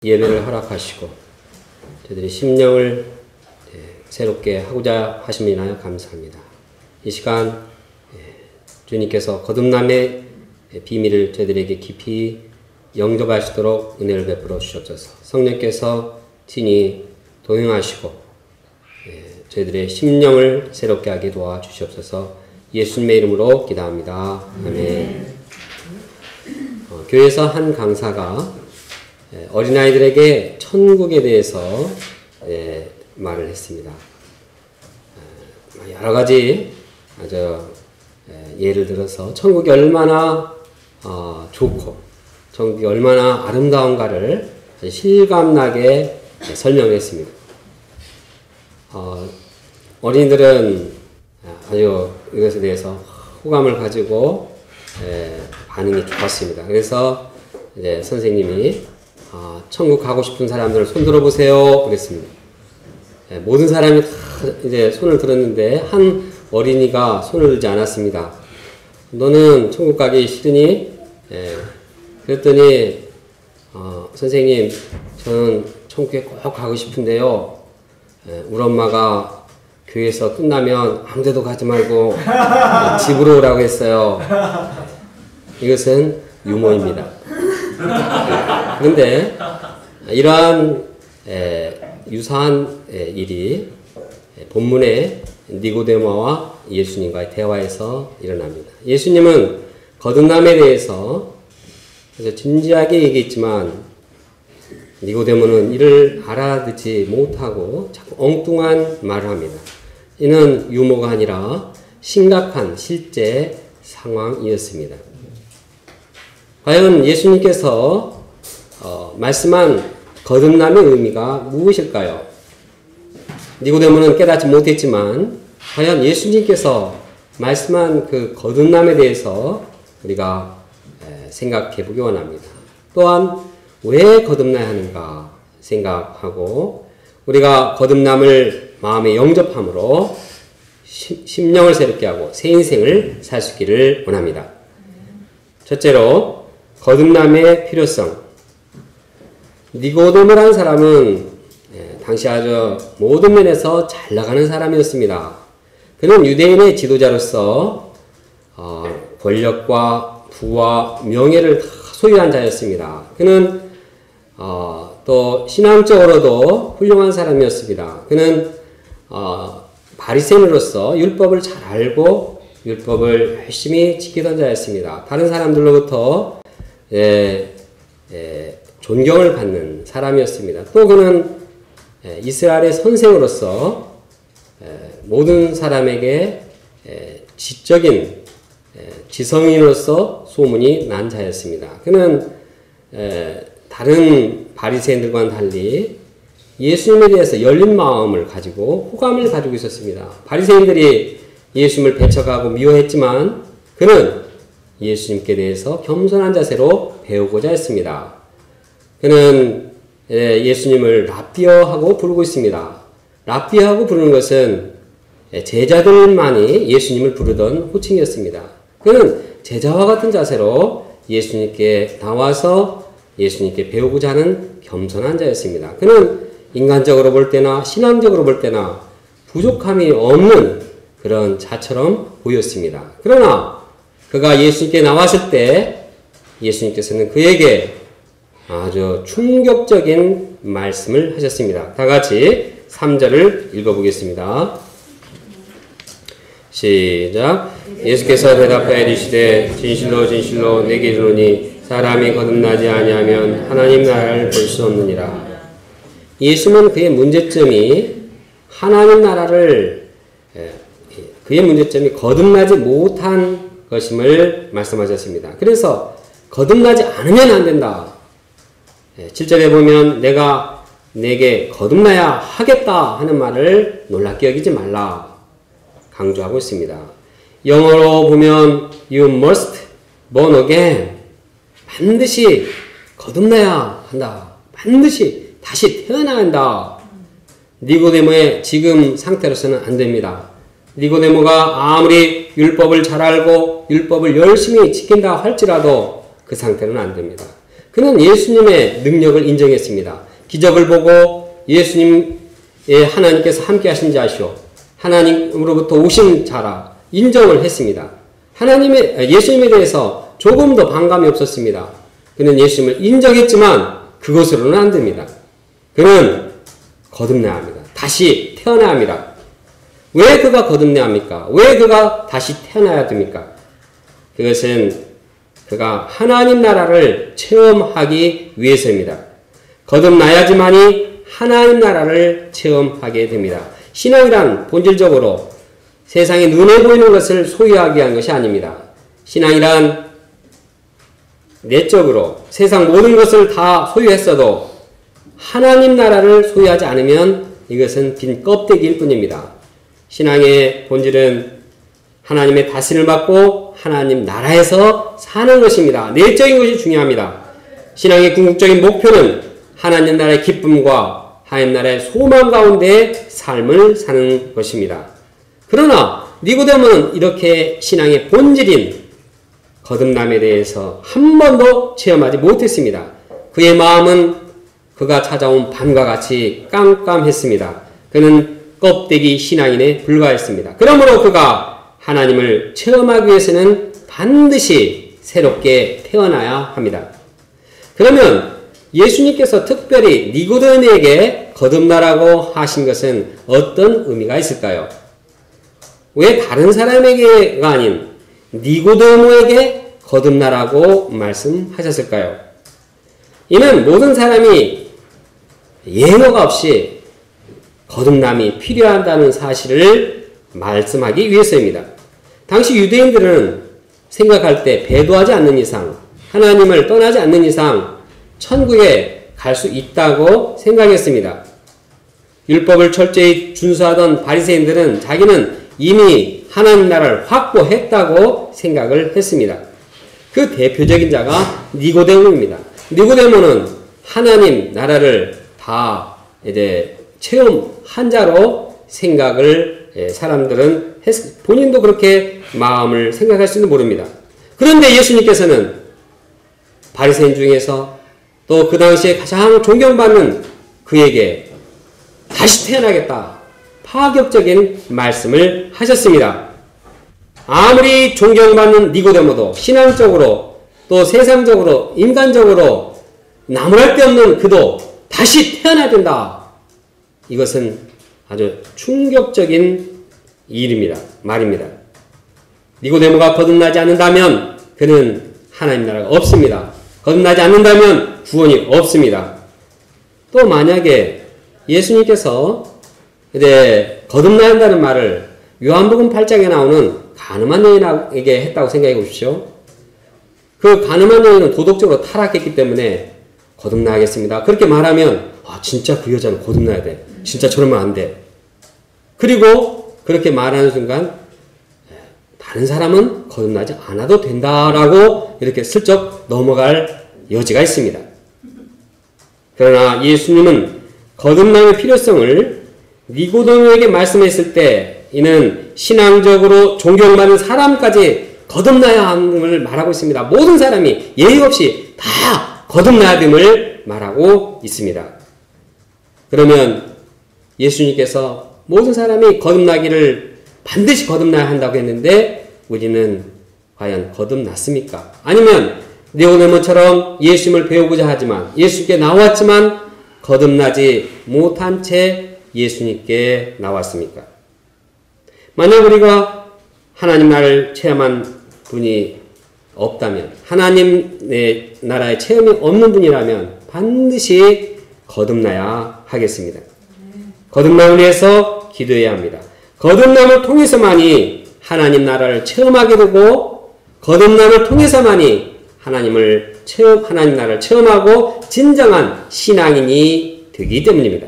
예배를 허락하시고 저희들이 심령을 새롭게 하고자 하심을 인하여 감사합니다. 이 시간 주님께서 거듭남의 비밀을 저희들에게 깊이 영접하시도록 은혜를 베풀어 주시옵소서. 성령께서 친히 동행하시고 저희들의 심령을 새롭게 하게 도와주시옵소서. 예수님의 이름으로 기도합니다. 아멘. 교회에서 한 강사가 어린아이들에게 천국에 대해서 말을 했습니다. 여러 가지 예를 들어서 천국이 얼마나 좋고 천국이 얼마나 아름다운가를 실감나게 설명했습니다. 어린이들은 아주 이것에 대해서 호감을 가지고 반응이 좋았습니다. 그래서 이제 선생님이 천국 가고 싶은 사람들 손 들어보세요 그랬습니다. 모든 사람이 다 이제 손을 들었는데 한 어린이가 손을 들지 않았습니다. 너는 천국 가기 싫으니? 그랬더니 선생님 저는 천국에 꼭 가고 싶은데요. 우리 엄마가 교회에서 끝나면 아무 데도 가지 말고 집으로 오라고 했어요. 이것은 유머입니다. 그런데 이러한 유사한 일이 본문의 니고데모와 예수님과의 대화에서 일어납니다. 예수님은 거듭남에 대해서 진지하게 얘기했지만 니고데모는 이를 알아듣지 못하고 자꾸 엉뚱한 말을 합니다. 이는 유머가 아니라 심각한 실제 상황이었습니다. 과연 예수님께서 말씀한 거듭남의 의미가 무엇일까요? 니고데모는 깨닫지 못했지만 과연 예수님께서 말씀한 그 거듭남에 대해서 우리가 생각해 보기 원합니다. 또한 왜 거듭나야 하는가 생각하고 우리가 거듭남을 마음에 영접함으로 심령을 새롭게 하고 새 인생을 살 수 있기를 원합니다. 첫째로 거듭남의 필요성. 니고데모라는 사람은 당시 아주 모든 면에서 잘 나가는 사람이었습니다. 그는 유대인의 지도자로서 권력과 부와 명예를 다 소유한 자였습니다. 그는 또 신앙적으로도 훌륭한 사람이었습니다. 그는 바리새인으로서 율법을 잘 알고 율법을 열심히 지키던 자였습니다. 다른 사람들로부터 존경을 받는 사람이었습니다. 또 그는 이스라엘의 선생으로서 모든 사람에게 지적인 지성인으로서 소문이 난 자였습니다. 그는 다른 바리새인들과는 달리 예수님에 대해서 열린 마음을 가지고 호감을 가지고 있었습니다. 바리새인들이 예수님을 배척하고 미워했지만 그는 예수님께 대해서 겸손한 자세로 배우고자 했습니다. 그는 예수님을 랍비어하고 부르고 있습니다. 랍비어하고 부르는 것은 제자들만이 예수님을 부르던 호칭이었습니다. 그는 제자와 같은 자세로 예수님께 나와서 예수님께 배우고자 하는 겸손한 자였습니다. 그는 인간적으로 볼 때나 신앙적으로 볼 때나 부족함이 없는 그런 자처럼 보였습니다. 그러나 그가 예수님께 나왔을 때 예수님께서는 그에게 아주 충격적인 말씀을 하셨습니다. 다 같이 3절을 읽어보겠습니다. 시작. 예수께서 대답하여 이르시되 진실로 진실로 내게 이르노니 사람이 거듭나지 아니하면 하나님 나라를 볼 수 없느니라. 예수는 그의 문제점이 하나님 나라를 그의 문제점이 거듭나지 못한 것임을 말씀하셨습니다. 그래서 거듭나지 않으면 안 된다. 7절에 보면 내가 내게 거듭나야 하겠다 하는 말을 놀랍게 여기지 말라 강조하고 있습니다. 영어로 보면 You must born again. 반드시 거듭나야 한다. 반드시 다시 태어나야 한다. 니고데모의 지금 상태로서는 안 됩니다. 니고데모가 아무리 율법을 잘 알고 율법을 열심히 지킨다 할지라도 그 상태는 안 됩니다. 그는 예수님의 능력을 인정했습니다. 기적을 보고 예수님의 하나님께서 함께 하신 자시오, 하나님으로부터 오신 자라 인정을 했습니다. 예수님에 대해서 조금도 반감이 없었습니다. 그는 예수님을 인정했지만 그것으로는 안 됩니다. 그는 거듭나야 합니다. 다시 태어나야 합니다. 왜 그가 거듭나야 합니까? 왜 그가 다시 태어나야 됩니까? 그것은 그가 하나님 나라를 체험하기 위해서입니다. 거듭나야지만이 하나님 나라를 체험하게 됩니다. 신앙이란 본질적으로 세상에 눈에 보이는 것을 소유하기 위한 것이 아닙니다. 신앙이란 내적으로 세상 모든 것을 다 소유했어도 하나님 나라를 소유하지 않으면 이것은 빈 껍데기일 뿐입니다. 신앙의 본질은 하나님의 다스림을 받고 하나님 나라에서 사는 것입니다. 내적인 것이 중요합니다. 신앙의 궁극적인 목표는 하나님 나라의 기쁨과 하나님 나라의 소망 가운데 삶을 사는 것입니다. 그러나 니고데모는 이렇게 신앙의 본질인 거듭남에 대해서 한 번도 체험하지 못했습니다. 그의 마음은 그가 찾아온 밤과 같이 깜깜했습니다. 그는 껍데기 신앙인에 불과했습니다. 그러므로 그가 하나님을 체험하기 위해서는 반드시 새롭게 태어나야 합니다. 그러면 예수님께서 특별히 니고데모에게 거듭나라고 하신 것은 어떤 의미가 있을까요? 왜 다른 사람에게가 아닌 니고데모에게 거듭나라고 말씀하셨을까요? 이는 모든 사람이 예외가 없이 거듭남이 필요하다는 사실을 말씀하기 위해서입니다. 당시 유대인들은 생각할 때 배도하지 않는 이상, 하나님을 떠나지 않는 이상 천국에 갈 수 있다고 생각했습니다. 율법을 철저히 준수하던 바리새인들은 자기는 이미 하나님 나라를 확보했다고 생각을 했습니다. 그 대표적인 자가 니고데모입니다. 니고데모는 하나님 나라를 다 이제 체험한 자로 생각을 사람들은 본인도 그렇게 마음을 생각할지도 모릅니다. 그런데 예수님께서는 바리새인 중에서 또 그 당시에 가장 존경받는 그에게 다시 태어나겠다, 파격적인 말씀을 하셨습니다. 아무리 존경받는 니고데모도 신앙적으로 또 세상적으로 인간적으로 나무랄 데 없는 그도 다시 태어나야 된다. 이것은 아주 충격적인 일입니다. 말입니다. 니고데모가 거듭나지 않는다면 그는 하나님 나라가 없습니다. 거듭나지 않는다면 구원이 없습니다. 또 만약에 예수님께서 이제 거듭나야 한다는 말을 요한복음 8장에 나오는 가늠한 여인에게 했다고 생각해 보십시오. 그 가늠한 여인은 도덕적으로 타락했기 때문에 거듭나야겠습니다. 그렇게 말하면 진짜 그 여자는 거듭나야 돼. 진짜 저러면 안 돼. 그리고 그렇게 말하는 순간 다른 사람은 거듭나지 않아도 된다라고 이렇게 슬쩍 넘어갈 여지가 있습니다. 그러나 예수님은 거듭남의 필요성을 니고데모에게 말씀했을 때 이는 신앙적으로 존경받는 사람까지 거듭나야 함을 말하고 있습니다. 모든 사람이 예의 없이 다 거듭나야 됨을 말하고 있습니다. 그러면 예수님께서 모든 사람이 거듭나기를 반드시 거듭나야 한다고 했는데 우리는 과연 거듭났습니까? 아니면 니고데모처럼 예수님을 배우고자 하지만 예수님께 나왔지만 거듭나지 못한 채 예수님께 나왔습니까? 만약 우리가 하나님 나라를 체험한 분이 없다면, 하나님의 나라의 체험이 없는 분이라면 반드시 거듭나야 하겠습니다. 거듭남을 위해서 기도해야 합니다. 거듭남을 통해서만이 하나님 나라를 체험하게 되고 거듭남을 통해서만이 하나님 나라를 체험하고 진정한 신앙인이 되기 때문입니다.